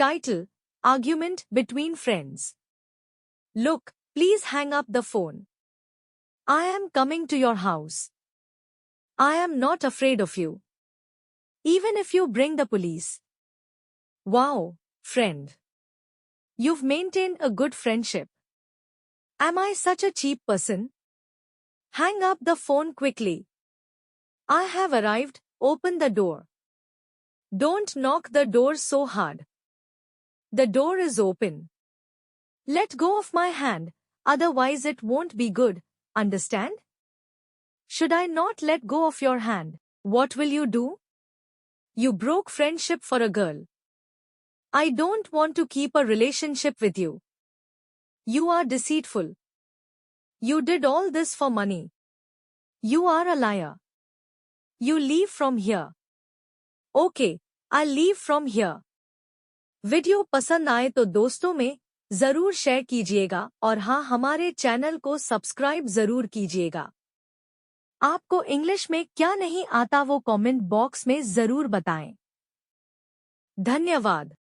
Title: Argument between friends. Look, please hang up the phone. I am coming to your house. I am not afraid of you. Even if you bring the police. Wow, friend. You've maintained a good friendship. Am I such a cheap person? Hang up the phone quickly. I have arrived, open the door. Don't knock the door so hard. The door is open. Let go of my hand, otherwise it won't be good, understand? Should I not let go of your hand, what will you do? You broke friendship for a girl. I don't want to keep a relationship with you. You are deceitful. You did all this for money. You are a liar. You leave from here. Okay, I'll leave from here. Video पसंद आए तो दोस्तों में जरूर share कीजिएगा और हाँ, हमारे चैनल को सब्सक्राइब जरूर कीजिएगा। आपको इंग्लिश में क्या नहीं आता वो कमेंट बॉक्स में जरूर बताएं। धन्यवाद।